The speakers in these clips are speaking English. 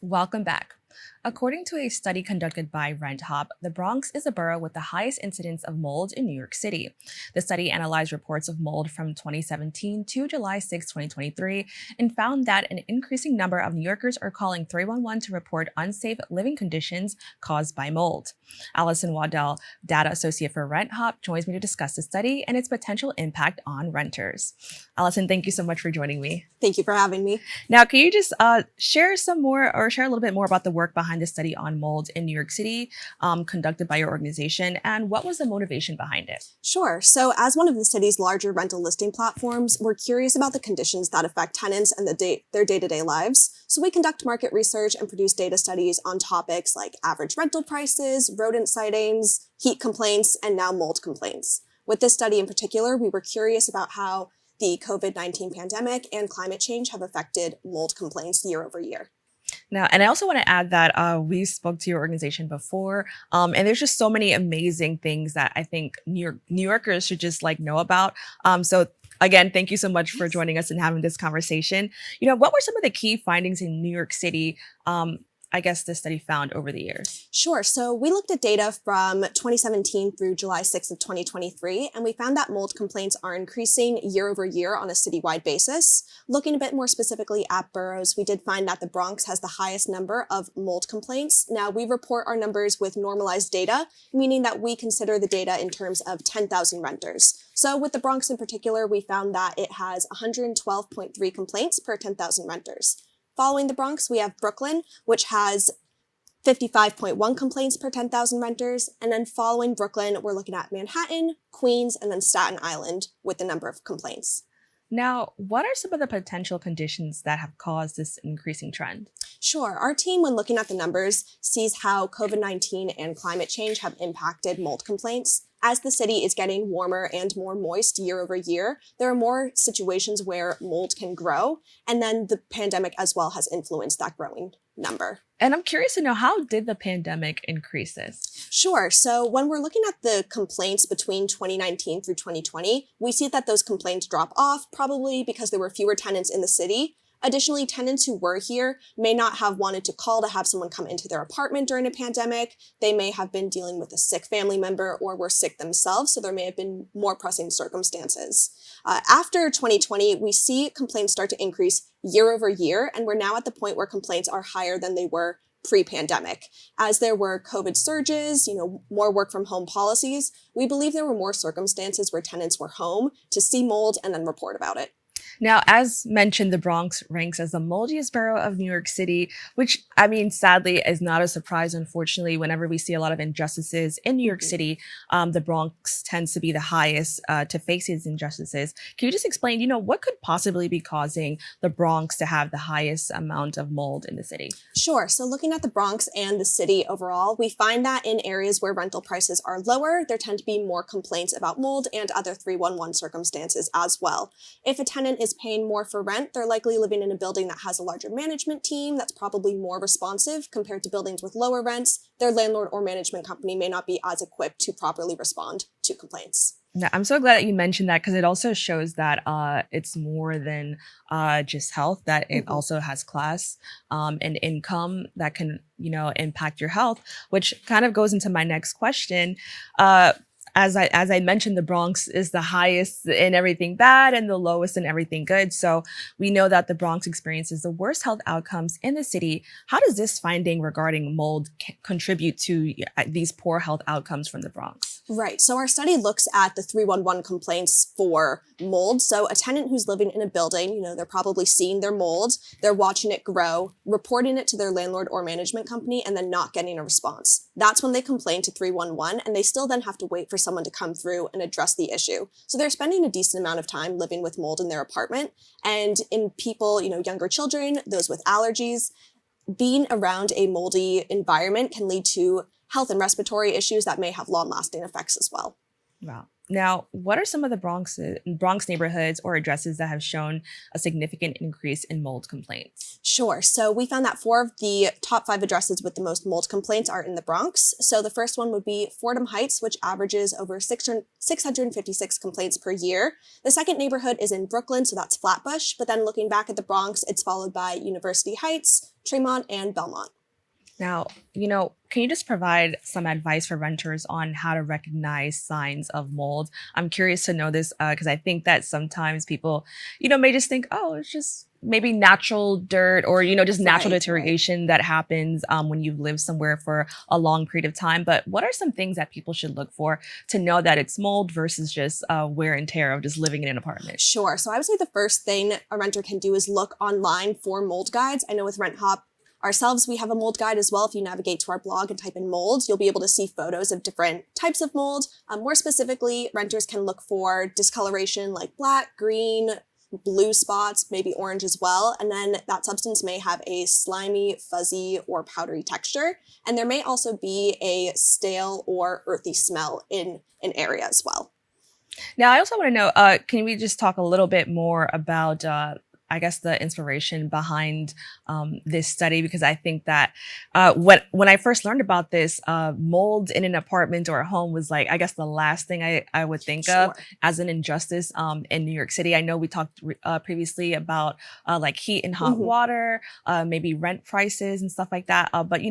Welcome back. According to a study conducted by RentHop, the Bronx is the borough with the highest incidence of mold in New York City. The study analyzed reports of mold from 2017 to July 6, 2023, and found that an increasing number of New Yorkers are calling 311 to report unsafe living conditions caused by mold. Allyson Waddell, data associate for RentHop, joins me to discuss the study and its potential impact on renters. Allyson, thank you so much for joining me. Thank you for having me. Now, can you just share a little bit more about the work behind the study on mold in New York City conducted by your organization, and what was the motivation behind it? Sure. So as one of the city's larger rental listing platforms, we're curious about the conditions that affect tenants and their day-to-day lives. So we conduct market research and produce data studies on topics like average rental prices, rodent sightings, heat complaints, and now mold complaints. With this study in particular, we were curious about how the COVID-19 pandemic and climate change have affected mold complaints year over year. Now, and I also want to add that we spoke to your organization before, and there's just so many amazing things that I think New Yorkers should just know about. So again, thank you so much for joining us and having this conversation. What were some of the key findings in New York City? I guess this study found over the years? Sure. So we looked at data from 2017 through July 6th of 2023, and we found that mold complaints are increasing year over year on a citywide basis. Looking a bit more specifically at boroughs, we did find that the Bronx has the highest number of mold complaints. Now, we report our numbers with normalized data, meaning that we consider the data in terms of 10,000 renters. So with the Bronx in particular, we found that it has 112.3 complaints per 10,000 renters. Following the Bronx, we have Brooklyn, which has 55.1 complaints per 10,000 renters. And then following Brooklyn, we're looking at Manhattan, Queens, and then Staten Island with the number of complaints. Now, what are some of the potential conditions that have caused this increasing trend? Sure. Our team, when looking at the numbers, sees how COVID-19 and climate change have impacted mold complaints. As the city is getting warmer and more moist year over year, there are more situations where mold can grow, and then the pandemic as well has influenced that growing number. And I'm curious to know, how did the pandemic increase this? Sure. So when we're looking at the complaints between 2019 through 2020, we see that those complaints drop off, probably because there were fewer tenants in the city. Additionally, tenants who were here may not have wanted to call to have someone come into their apartment during a pandemic. They may have been dealing with a sick family member or were sick themselves, so there may have been more pressing circumstances. After 2020, we see complaints start to increase year over year, and we're now at the point where complaints are higher than they were pre-pandemic. As there were COVID surges, more work from home policies, we believe there were more circumstances where tenants were home to see mold and then report about it. Now, as mentioned, the Bronx ranks as the moldiest borough of New York City, which, sadly, is not a surprise. Unfortunately, whenever we see a lot of injustices in New York City, the Bronx tends to be the highest to face these injustices. Can you just explain, what could possibly be causing the Bronx to have the highest amount of mold in the city? Sure. So looking at the Bronx and the city overall, we find that in areas where rental prices are lower, there tend to be more complaints about mold and other 311 circumstances as well. If a tenant is paying more for rent, they're likely living in a building that has a larger management team that's probably more responsive compared to buildings with lower rents. Their landlord or management company may not be as equipped to properly respond to complaints. Yeah, I'm so glad that you mentioned that, because it also shows that it's more than just health, that it also has class and income that can, impact your health, which kind of goes into my next question. As I mentioned, the Bronx is the highest in everything bad and the lowest in everything good. So we know that the Bronx experiences the worst health outcomes in the city. How does this finding regarding mold contribute to these poor health outcomes from the Bronx? Right. So our study looks at the 311 complaints for mold. So a tenant who's living in a building, they're probably seeing their mold, they're watching it grow, reporting it to their landlord or management company, and then not getting a response. That's when they complain to 311, and they still then have to wait for someone to come through and address the issue. So they're spending a decent amount of time living with mold in their apartment. And in people, younger children, those with allergies, being around a moldy environment can lead to health and respiratory issues that may have long-lasting effects as well. Wow. Now, what are some of the Bronx neighborhoods or addresses that have shown a significant increase in mold complaints? Sure. So we found that 4 of the top 5 addresses with the most mold complaints are in the Bronx. So the first one would be Fordham Heights, which averages over 656 complaints per year. The second neighborhood is in Brooklyn, so that's Flatbush. But then looking back at the Bronx, it's followed by University Heights, Tremont, and Belmont. Now, can you just provide some advice for renters on how to recognize signs of mold? I'm curious to know this because I think that sometimes people, may just think, oh, it's just maybe natural dirt or, just natural deterioration that happens when you've lived somewhere for a long period of time. But what are some things that people should look for to know that it's mold versus just wear and tear of just living in an apartment? Sure. So I would say the first thing a renter can do is look online for mold guides. I know with RentHop, ourselves, we have a mold guide as well. If you navigate to our blog and type in mold, you'll be able to see photos of different types of mold. More specifically, renters can look for discoloration like black, green, blue spots, maybe orange as well. And then that substance may have a slimy, fuzzy, or powdery texture. And there may also be a stale or earthy smell in an area as well. Now, I also want to know, can we just talk a little bit more about I guess the inspiration behind this study, because I think that when I first learned about this, mold in an apartment or a home was like, I guess the last thing I would think of as an injustice in New York City. I know we talked previously about like heat and hot water, maybe rent prices and stuff like that. But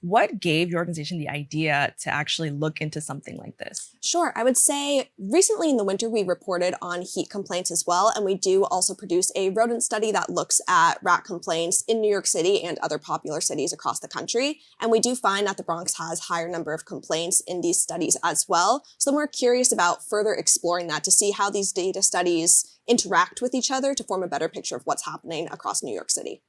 what gave your organization the idea to actually look into something like this? Sure. I would say recently in the winter, we reported on heat complaints as well. And we do also produce a rodent study that looks at rat complaints in New York City and other popular cities across the country. And we do find that the Bronx has higher number of complaints in these studies as well. So we're curious about further exploring that to see how these data studies interact with each other to form a better picture of what's happening across New York City.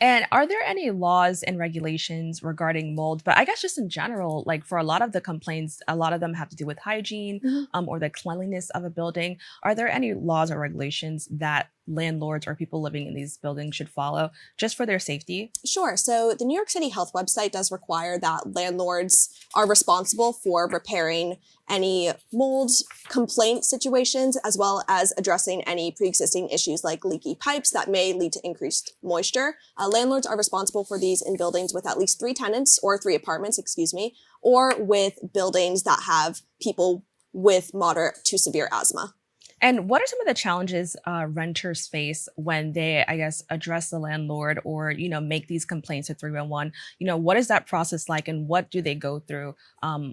And are there any laws and regulations regarding mold? But I guess just in general, like for a lot of the complaints, a lot of them have to do with hygiene or the cleanliness of a building. Are there any laws or regulations that landlords or people living in these buildings should follow just for their safety? Sure. So the New York City Health website does require that landlords are responsible for repairing any mold complaint situations, as well as addressing any pre-existing issues like leaky pipes that may lead to increased moisture. Landlords are responsible for these in buildings with at least 3 tenants or 3 apartments, or with buildings that have people with moderate to severe asthma. And what are some of the challenges renters face when they, I guess, address the landlord or, make these complaints to 311? What is that process like and what do they go through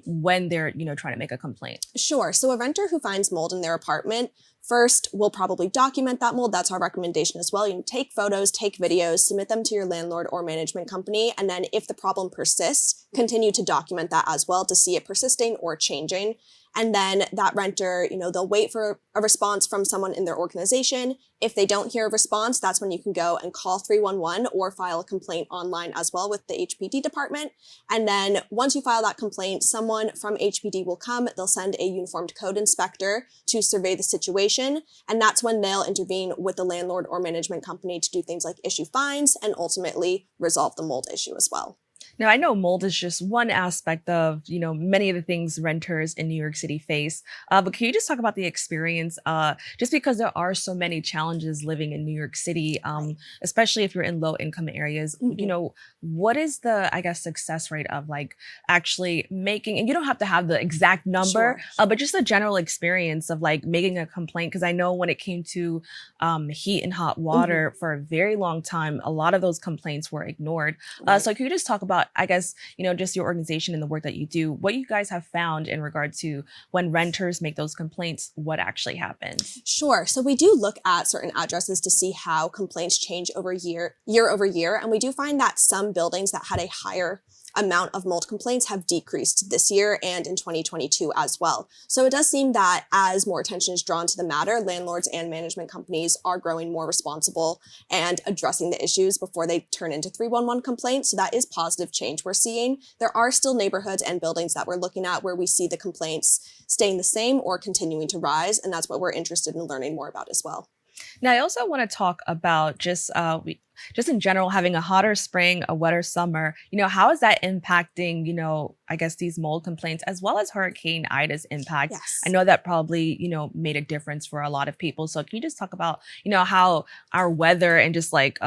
when they're, trying to make a complaint? Sure. So a renter who finds mold in their apartment first will probably document that mold. That's our recommendation as well. You can take photos, take videos, submit them to your landlord or management company. And then if the problem persists, continue to document that as well to see it persisting or changing. And then that renter, they'll wait for a response from someone in their organization. If they don't hear a response, that's when you can go and call 311 or file a complaint online as well with the HPD department. And then once you file that complaint, someone from HPD will come. They'll send a uniformed code inspector to survey the situation. And that's when they'll intervene with the landlord or management company to do things like issue fines and ultimately resolve the mold issue as well. Now, I know mold is just one aspect of, many of the things renters in New York City face. But can you just talk about the experience, just because there are so many challenges living in New York City, especially if you're in low income areas, what is the, I guess, success rate of like actually making, and you don't have to have the exact number, but just the general experience of like making a complaint? Because I know when it came to heat and hot water for a very long time, a lot of those complaints were ignored. So can you just talk about, I guess, just your organization and the work that you do, what you guys have found in regard to when renters make those complaints, what actually happens? Sure. So we do look at certain addresses to see how complaints change year over year. And we do find that some buildings that had a higher amount of mold complaints have decreased this year and in 2022 as well. So it does seem that as more attention is drawn to the matter, landlords and management companies are growing more responsible and addressing the issues before they turn into 311 complaints. So that is positive change we're seeing. There are still neighborhoods and buildings that we're looking at where we see the complaints staying the same or continuing to rise. And that's what we're interested in learning more about as well. Now, I also want to talk about just in general having a hotter spring, a wetter summer. How is that impacting, I guess these mold complaints as well as Hurricane Ida's impact? I Yes. know that probably, made a difference for a lot of people. So can you just talk about, how our weather and just like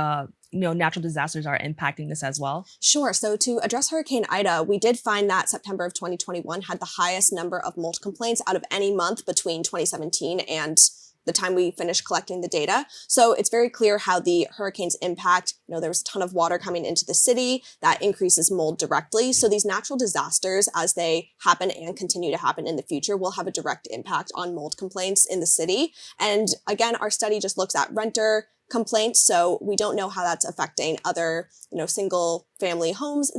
natural disasters are impacting this as well? Sure. So to address Hurricane Ida, we did find that September of 2021 had the highest number of mold complaints out of any month between 2017 and the time we finished collecting the data. So it's very clear how the hurricane's impact, there was a ton of water coming into the city that increases mold directly. So these natural disasters, as they happen and continue to happen in the future, will have a direct impact on mold complaints in the city. And again, our study just looks at renter complaints. So we don't know how that's affecting other, single family homes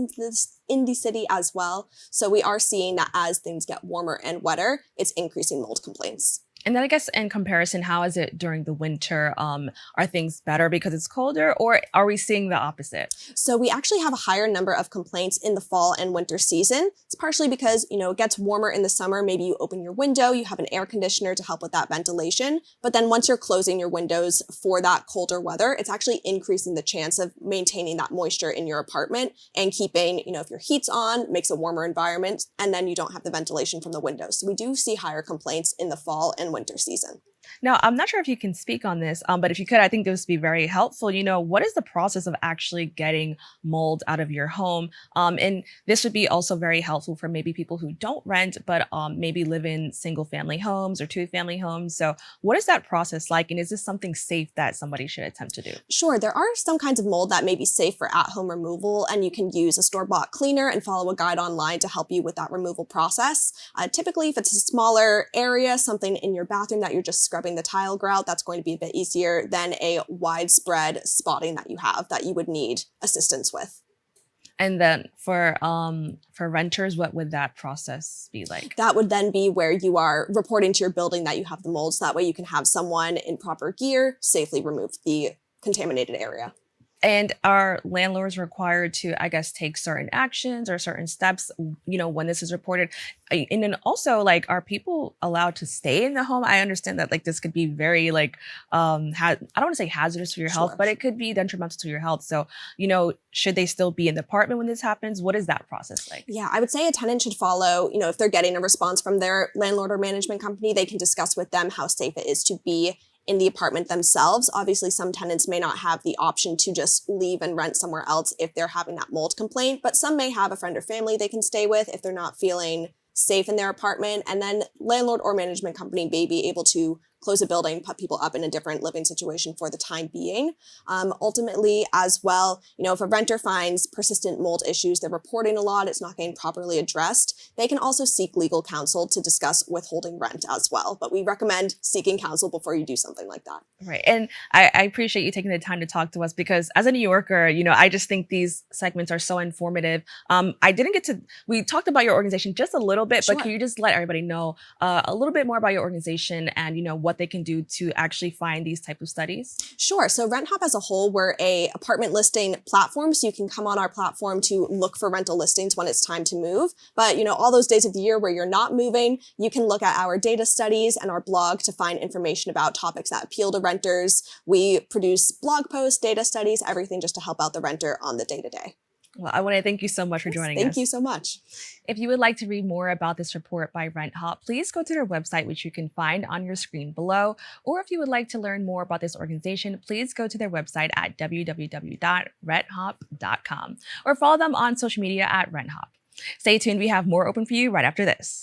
in the city as well. So we are seeing that as things get warmer and wetter, it's increasing mold complaints. And then I guess in comparison, how is it during the winter? Are things better because it's colder, or are we seeing the opposite? So we actually have a higher number of complaints in the fall and winter season. It's partially because, it gets warmer in the summer. Maybe you open your window, you have an air conditioner to help with that ventilation. But then once you're closing your windows for that colder weather, it's actually increasing the chance of maintaining that moisture in your apartment and keeping, if your heat's on, makes a warmer environment, and then you don't have the ventilation from the windows. So we do see higher complaints in the fall and winter season. Now, I'm not sure if you can speak on this, but if you could, I think this would be very helpful. What is the process of actually getting mold out of your home? And this would be also very helpful for maybe people who don't rent, but maybe live in single family homes or two family homes. So what is that process like? And is this something safe that somebody should attempt to do? Sure, there are some kinds of mold that may be safe for at-home removal, and you can use a store-bought cleaner and follow a guide online to help you with that removal process. Typically, if it's a smaller area, something in your bathroom that you're just scrubbing the tile grout, that's going to be a bit easier than a widespread spotting that you have that you would need assistance with. And then for renters, what would that process be like? That would then be where you are reporting to your building that you have the mold, so that way you can have someone in proper gear safely remove the contaminated area. And are landlords required to, I guess, take certain actions or certain steps, when this is reported? And then also, are people allowed to stay in the home? I understand that, this could be very, I don't want to say hazardous for your health, Sure. but it could be detrimental to your health. So, should they still be in the apartment when this happens? What is that process like? Yeah, I would say a tenant should follow, if they're getting a response from their landlord or management company, they can discuss with them how safe it is to be in the apartment themselves. Obviously, some tenants may not have the option to just leave and rent somewhere else if they're having that mold complaint, but some may have a friend or family they can stay with if they're not feeling safe in their apartment. And then landlord or management company may be able to close a building, put people up in a different living situation for the time being. Ultimately, as well, if a renter finds persistent mold issues, they're reporting a lot, it's not getting properly addressed, they can also seek legal counsel to discuss withholding rent as well. But we recommend seeking counsel before you do something like that. Right. And I appreciate you taking the time to talk to us, because as a New Yorker, I just think these segments are so informative. We talked about your organization just a little bit, Sure. but can you just let everybody know a little bit more about your organization and, what they can do to actually find these type of studies? Sure. So RentHop as a whole, we're a apartment listing platform. So you can come on our platform to look for rental listings when it's time to move. But, all those days of the year where you're not moving, you can look at our data studies and our blog to find information about topics that appeal to renters. We produce blog posts, data studies, everything just to help out the renter on the day-to-day. Well, I want to thank you so much for joining us. Thank you so much. If you would like to read more about this report by RentHop, please go to their website, which you can find on your screen below. Or if you would like to learn more about this organization, please go to their website at www.renthop.com or follow them on social media at RentHop. Stay tuned. We have more open for you right after this.